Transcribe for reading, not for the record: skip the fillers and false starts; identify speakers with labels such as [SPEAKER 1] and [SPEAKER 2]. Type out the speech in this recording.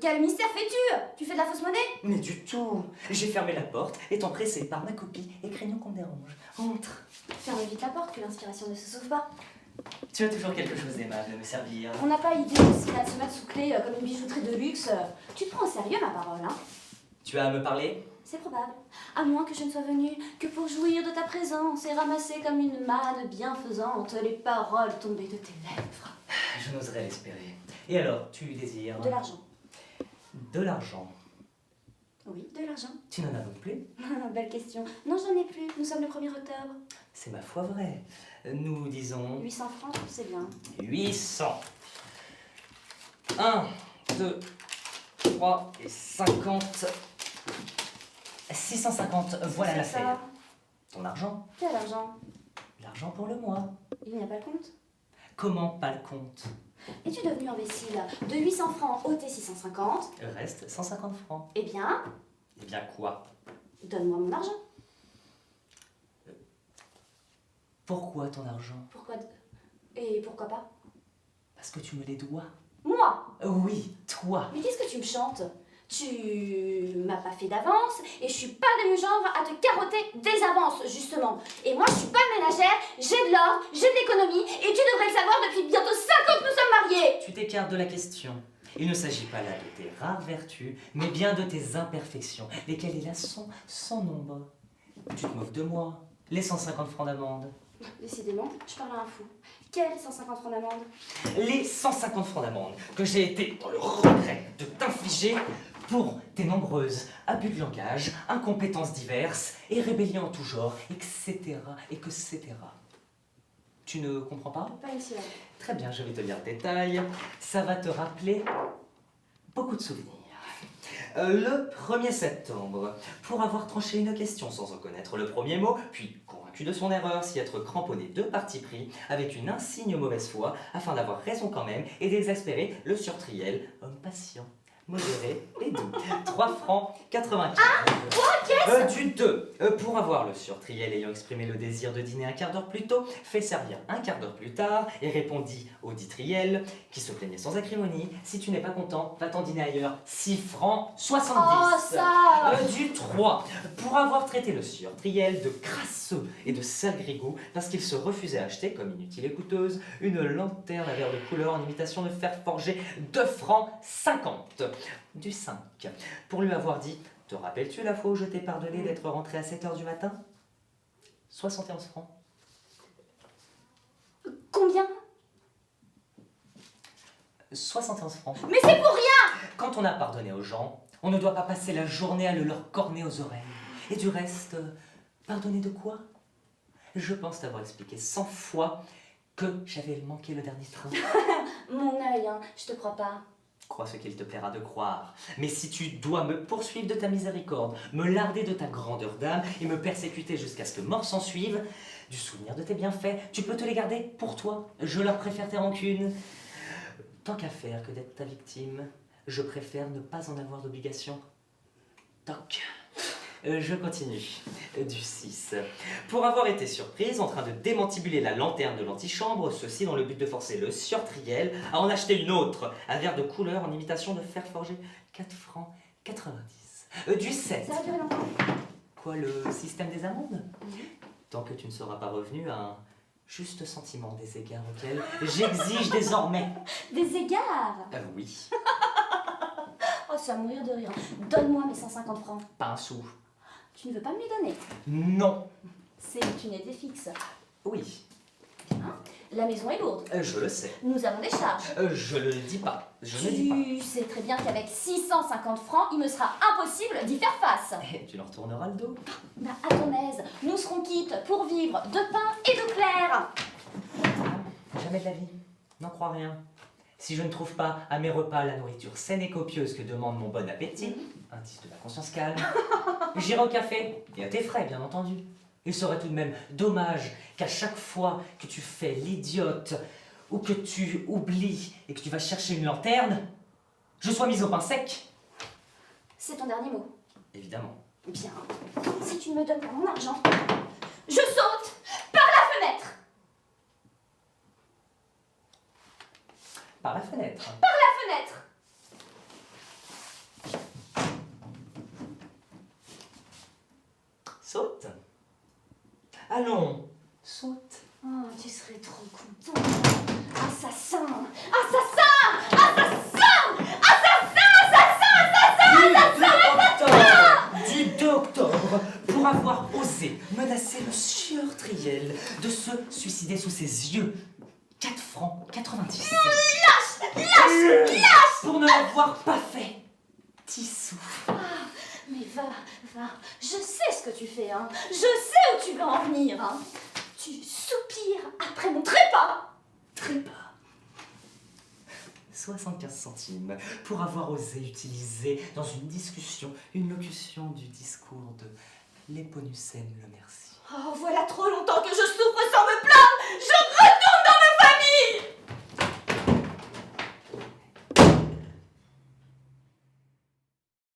[SPEAKER 1] Quel mystère fais-tu? Tu fais de la fausse monnaie?
[SPEAKER 2] Mais du tout. J'ai fermé la porte, étant pressé par ma copie et craignant qu'on me dérange. Entre.
[SPEAKER 1] Ferme vite la porte, que l'inspiration ne se sauve pas.
[SPEAKER 2] Tu as toujours quelque chose d'aimable à me servir.
[SPEAKER 1] On n'a pas idée aussi là de se mettre sous clé comme une bijouterie de luxe. Tu te prends au sérieux ma parole, hein?
[SPEAKER 2] Tu as à me parler?
[SPEAKER 1] C'est probable. À moins que je ne sois venue que pour jouir de ta présence et ramasser comme une manne bienfaisante les paroles tombées de tes lèvres.
[SPEAKER 2] Je n'oserais l'espérer. Et alors, tu désires?
[SPEAKER 1] De l'argent.
[SPEAKER 2] De l'argent.
[SPEAKER 1] Oui, de l'argent.
[SPEAKER 2] Tu n'en as donc plus?
[SPEAKER 1] Belle question. Non, j'en ai plus. Nous sommes le 1er octobre.
[SPEAKER 2] C'est ma foi vrai. Nous disons...
[SPEAKER 1] 800 francs, c'est bien.
[SPEAKER 2] 800. 1, 2, 3 et 50. 650, voilà
[SPEAKER 1] C'est
[SPEAKER 2] l'affaire.
[SPEAKER 1] ça.
[SPEAKER 2] Ton argent?
[SPEAKER 1] Quel argent?
[SPEAKER 2] L'argent pour le mois.
[SPEAKER 1] Il n'y a pas le compte?
[SPEAKER 2] Comment pas le compte?
[SPEAKER 1] Es-tu devenu imbécile? De 800 francs ôter 650.
[SPEAKER 2] Reste 150 francs.
[SPEAKER 1] Eh bien,
[SPEAKER 2] Eh bien quoi?
[SPEAKER 1] donne-moi mon argent.
[SPEAKER 2] Pourquoi ton argent?
[SPEAKER 1] Pourquoi Et pourquoi pas?
[SPEAKER 2] Parce que tu me les dois.
[SPEAKER 1] Moi?
[SPEAKER 2] Oui, toi.
[SPEAKER 1] Mais qu'est-ce que tu me chantes? Tu m'as pas fait d'avance et je suis pas de genre à te carotter des avances, justement. Et moi, je suis pas ménagère, j'ai de l'or, j'ai de l'économie et tu devrais le savoir depuis bientôt 5 ans que nous sommes mariés.
[SPEAKER 2] Tu t'écartes de la question. Il ne s'agit pas là de tes rares vertus, mais bien de tes imperfections, lesquelles, hélas, sont sans nombre. Tu te moques de moi. Les 150 francs d'amende.
[SPEAKER 1] Décidément, je parle à un fou. Quels 150 francs d'amende?
[SPEAKER 2] Les 150 francs d'amende que j'ai été dans le regret de t'infliger pour tes nombreuses abus de langage, incompétences diverses et rébellions en tout genre, etc. et que cetera. Tu ne comprends pas?
[SPEAKER 1] Pas une syllabe.
[SPEAKER 2] Très bien, je vais te lire le détail. Ça va te rappeler beaucoup de souvenirs. Le 1er septembre, pour avoir tranché une question sans en connaître le premier mot, puis convaincu de son erreur, s'y être cramponné de parti pris, avec une insigne mauvaise foi, afin d'avoir raison quand même et d'exaspérer le surtriel, homme patient, modéré et doux. 3 francs 95. Du 2. Pour avoir le surtriel ayant exprimé le désir de dîner un quart d'heure plus tôt, fait servir un quart d'heure plus tard et répondit au dit triel, qui se plaignait sans acrimonie, si tu n'es pas content, va-t'en dîner ailleurs. 6 francs 70.
[SPEAKER 1] Oh, ça
[SPEAKER 2] Du 3. Pour avoir traité le surtriel de crasseux et de sale grigou, parce qu'il se refusait à acheter, comme inutile et coûteuse, une lanterne à verre de couleur en imitation de fer forgé, 2 francs 50. Du 5. Pour lui avoir dit, te rappelles-tu la fois où je t'ai pardonné d'être rentré à 7 h du matin? 71 francs.
[SPEAKER 1] Combien?
[SPEAKER 2] 71 francs.
[SPEAKER 1] Mais c'est pour rien!
[SPEAKER 2] Quand on a pardonné aux gens, on ne doit pas passer la journée à le leur corner aux oreilles. Et du reste, pardonner de quoi? Je pense t'avoir expliqué 100 fois que j'avais manqué le dernier train.
[SPEAKER 1] Mon œil, hein, je te crois pas.
[SPEAKER 2] Crois ce qu'il te plaira de croire. Mais si tu dois me poursuivre de ta miséricorde, me larder de ta grandeur d'âme et me persécuter jusqu'à ce que mort s'en suive, du souvenir de tes bienfaits, tu peux te les garder pour toi. Je leur préfère tes rancunes. Tant qu'à faire que d'être ta victime, je préfère ne pas en avoir d'obligation. Toc. Je continue. Du 6. Pour avoir été surprise en train de démantibuler la lanterne de l'antichambre, ceci dans le but de forcer le surtriel à en acheter une autre, un verre de couleur en imitation de fer forgé, 4 francs 90. Du 7.
[SPEAKER 1] Ça va durer longtemps.
[SPEAKER 2] Quoi, le système des amendes? Tant que tu ne seras pas revenu à un juste sentiment des égards auxquels j'exige désormais.
[SPEAKER 1] Des égards?
[SPEAKER 2] Oui,
[SPEAKER 1] Oh, ça va mourir de rire. Donne-moi mes 150 francs.
[SPEAKER 2] pas un sou.
[SPEAKER 1] Tu ne veux pas me les donner?
[SPEAKER 2] Non.
[SPEAKER 1] C'est une idée fixe.
[SPEAKER 2] Oui,
[SPEAKER 1] Bien. La maison est lourde.
[SPEAKER 2] je le sais.
[SPEAKER 1] Nous avons des charges.
[SPEAKER 2] Je le dis pas. Je ne dis pas.
[SPEAKER 1] Tu sais très bien qu'avec 650 francs, il me sera impossible d'y faire face.
[SPEAKER 2] Et tu leur tourneras le dos.
[SPEAKER 1] Bah, à ton aise, nous serons quittes pour vivre de pain et d'eau claire.
[SPEAKER 2] Jamais de la vie. N'en crois rien. Si je ne trouve pas à mes repas la nourriture saine et copieuse que demande mon bon appétit, indice de la conscience calme, j'irai au café, et à tes frais, bien entendu. Il serait tout de même dommage qu'à chaque fois que tu fais l'idiote, ou que tu oublies et que tu vas chercher une lanterne, je sois mise au pain sec.
[SPEAKER 1] C'est ton dernier mot.
[SPEAKER 2] Évidemment.
[SPEAKER 1] Bien. Si tu ne me donnes pas mon argent, je saute par la fenêtre.
[SPEAKER 2] Par la fenêtre.
[SPEAKER 1] Par la fenêtre.
[SPEAKER 2] Allons, saute.
[SPEAKER 1] Oh, tu serais trop content. Assassin! Assassin! Assassin!
[SPEAKER 2] Du 2 octobre, pour avoir osé menacer le sieur Triel de se suicider sous ses yeux. 4 francs 90. Lâche! Pour ne l'avoir pas fait. 10 sous.
[SPEAKER 1] Mais va, je sais ce que tu fais, hein. Je sais où tu veux en venir, hein. Tu soupires après mon trépas.
[SPEAKER 2] Trépas. 75 centimes pour avoir osé utiliser dans une discussion une locution du discours de l'Éponucène le Merci.
[SPEAKER 1] Oh, voilà trop longtemps que je